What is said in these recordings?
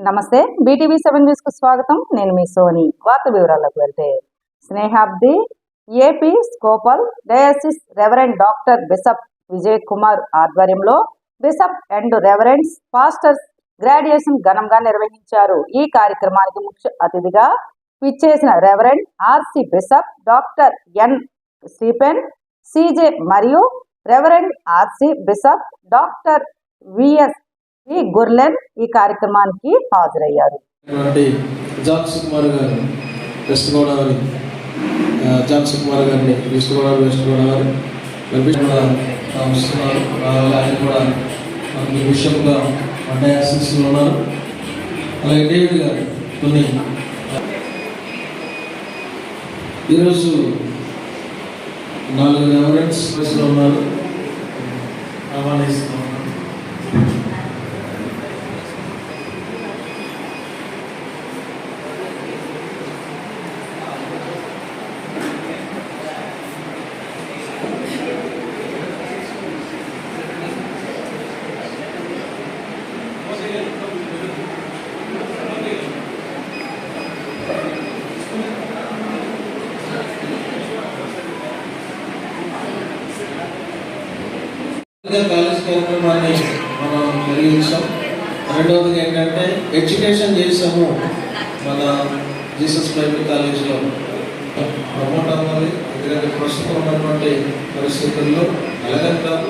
నమస్తే. BTV7 news కు స్వాగతం. నేను మీ సోని. వార్త వివరాలకు వెళ్తే స్నేహాబ్ది episcopal diocese reverend doctor bishop Vijay Kumar ఆధ్వర్యంలో bishop and reverends pastors graduation ఘనంగా నిర్వహించారు. ఈ కార్యక్రమానికి ముఖ్య అతిథిగా విచ్చేసిన reverend RC bishop, doctor N Stephen CJ మరియు reverend RC bishop doctor VS గుర్లెన్ ఈ కార్యక్రమానికి హాజరయ్యారు. జాక్స్ కుమార్ గారు వెస్ట్ గోదావరి, జాక్స్ కుమార్ గారిని వెస్ట్ గోదావరి వస్తున్నారు. ఆయన కూడా మనకి విషయంగా డయాసిస్లో ఉన్నారు. అలాగే డేవిడ్ గారు కొన్ని ఈరోజు 4 రెవరెండ్స్ వయసులో ఉన్నారు. ఆహ్వానిస్తున్నాను. కాలేజ్ కార్యక్రమాన్ని మనం నిర్వహించాం. రెండవది ఏంటంటే ఎడ్యుకేషన్ చేసాము. మన జీసస్ బైబిల్ కాలేజ్లో ప్రమోట్ అవ్వాలి. ఎందుకంటే ప్రస్తుతం ఉన్నటువంటి పరిస్థితుల్లో ఎలాగని కాదు,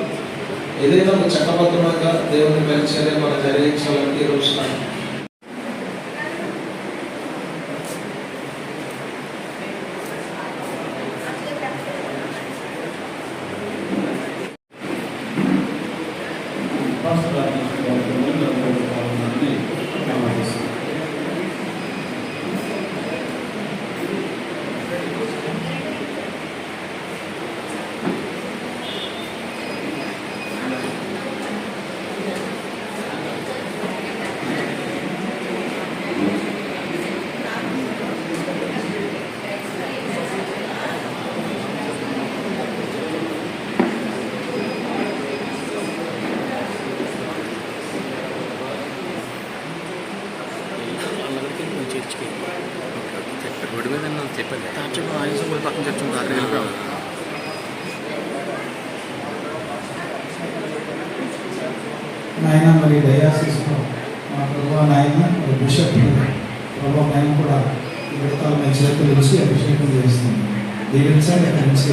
ఏదైనా ఒక చట్టబద్ధంగా దేవుని పరిచర్య మనం జరిగించాలంటే ఈ రోజున రోడ్డు మీద చెప్పాను తాచకు ఆయుసం కూడా పక్కన చెప్తుంది రాత్రి వెళ్ళిపోయాం. నాయన మరి డయాసిస్లో మా ప్రభావ నాయన బిషప్ ప్రభావ నాయన కూడా ఈ విడతాల చేతులు ఇచ్చి అభిషేకం చేస్తుంది. దీవించాలి అక్కడి నుంచి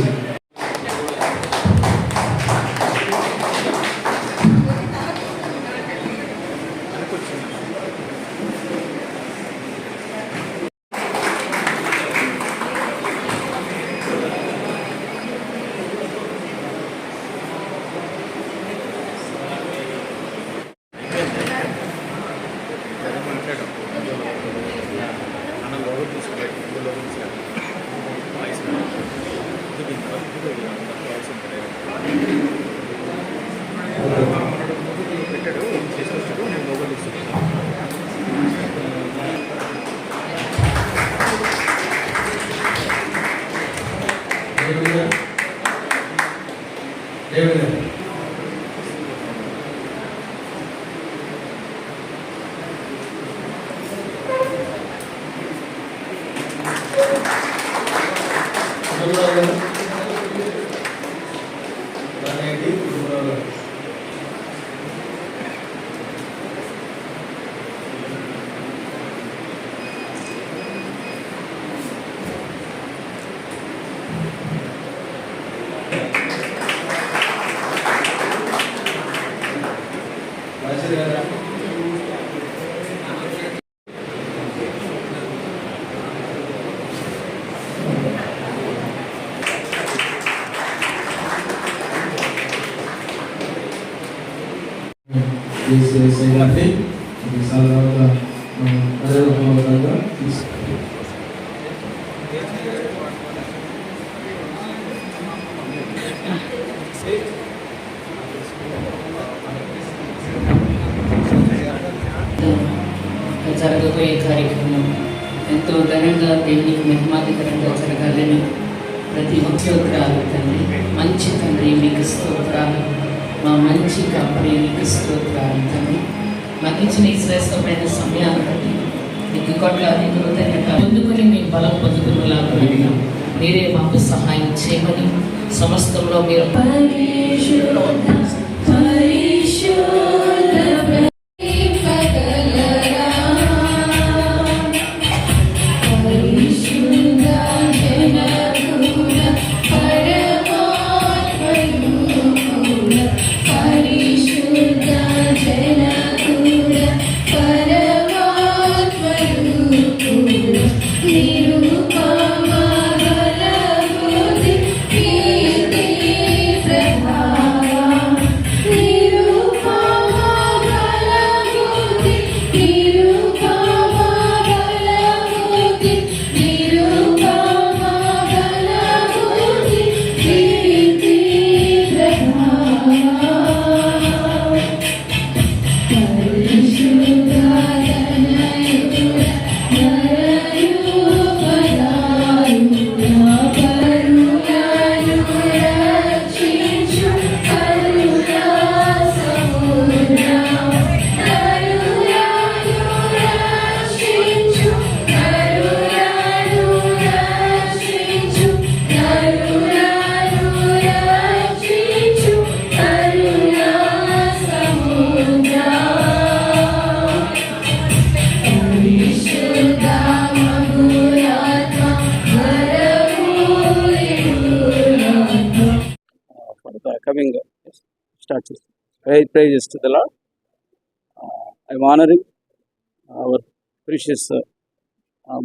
గారిని సాధారణంగా అదేవిధంగా జరగబోయే కార్యక్రమం ఎంతో ఘనంగా దేవునికి మహిమాధికరంగా జరగాలని ప్రతి స్తోత్రాలు తండ్రి. మంచి తండ్రి మీకు స్తోత్రాలు, మా మంచి కాపరి మీకు స్తోత్రాలు తండ్రి. మాకు ఇచ్చిన ఈ శ్రేష్టమైన సమయాన్ని బట్టి నీకు కొట్లాది కృతజ్ఞత పొందుకొని మీ బలం పొందుకునేలాగా మీరే మాకు సహాయం చేయమని సమస్తంలో మీరు for the coming starts. Praises to the Lord. I'm honoring our precious,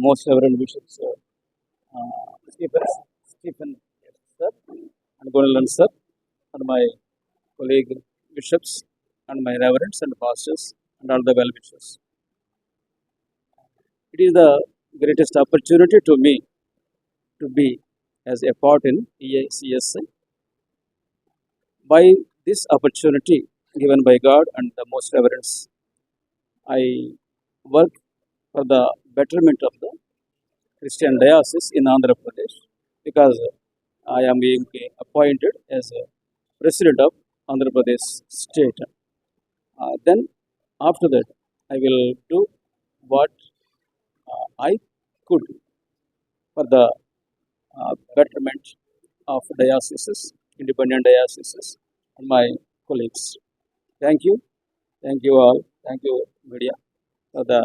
most reverend bishops, Stephen sir, and Gonalan sir, and my colleague bishops, and my reverends and pastors, and all the well wishers. It is the greatest opportunity to me to be as a part in EACSI. By this opportunity given by God and the most reverends, I work for the betterment of the Christian diocese in Andhra Pradesh because I am being appointed as a president of Andhra Pradesh state. Then after that, I will do what I could for the betterment of dioceses, independent dioceses, and my colleagues. Thank you all, thank you media for the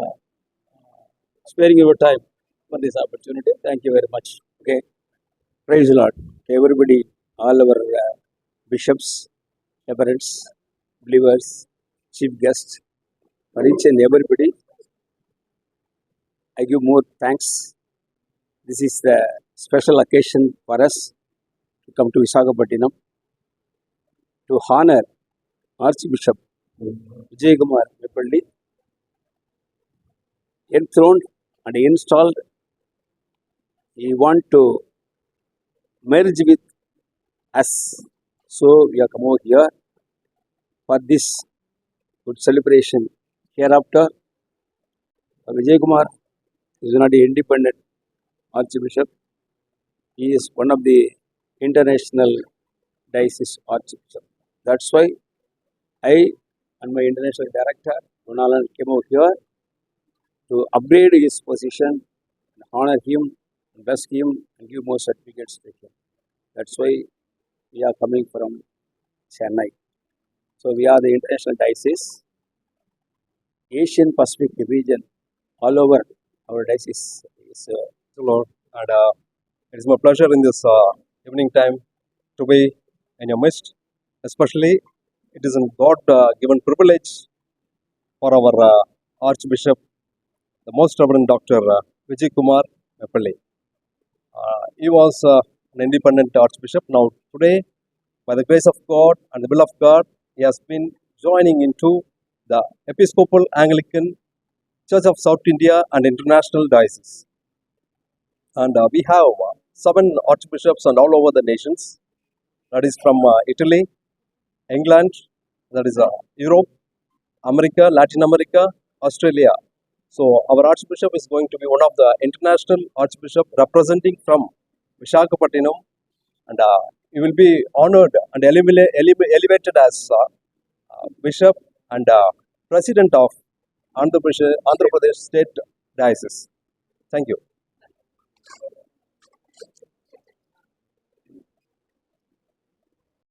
sparing your time for this opportunity. Thank you very much. Okay, praise the Lord. Everybody, all our bishops, reverends, believers, chief guests, for each and everybody, I give more thanks. This is the special occasion for us to come to Visakhapatnam to honor Archbishop Vijay Kumar Mepalli, enthroned and installed. He want to merge with us, so we are come over here for this good celebration. Hereafter, Vijay Kumar is not an independent Archbishop. He is one of the international diocese Archbishop. That's why I and my international director, Gunalan, came over here to upgrade his position, and honor him, bless him, and give more certificates to him. That's why we are coming from Chennai. So we are the international diocese, Asian Pacific region, all over our diocese is Lord, and it is my pleasure in this evening time to be in your midst. Especially, it is a God-given privilege for our Archbishop, the Most Reverend Dr. Vijay Kumar Mepalli. He was an independent Archbishop. Now, today, by the grace of God and the will of God, he has been joining into the Episcopal Anglican Church of South India and International Diocese. And we have 7 archbishops and all over the nations. That is from Italy, England, that is Europe, America, Latin America, Australia. So our archbishop is going to be one of the international archbishop representing from Visakhapatnam, and he will be honored and elevated as bishop, and President of Andhra Pradesh State Diocese. Thank you.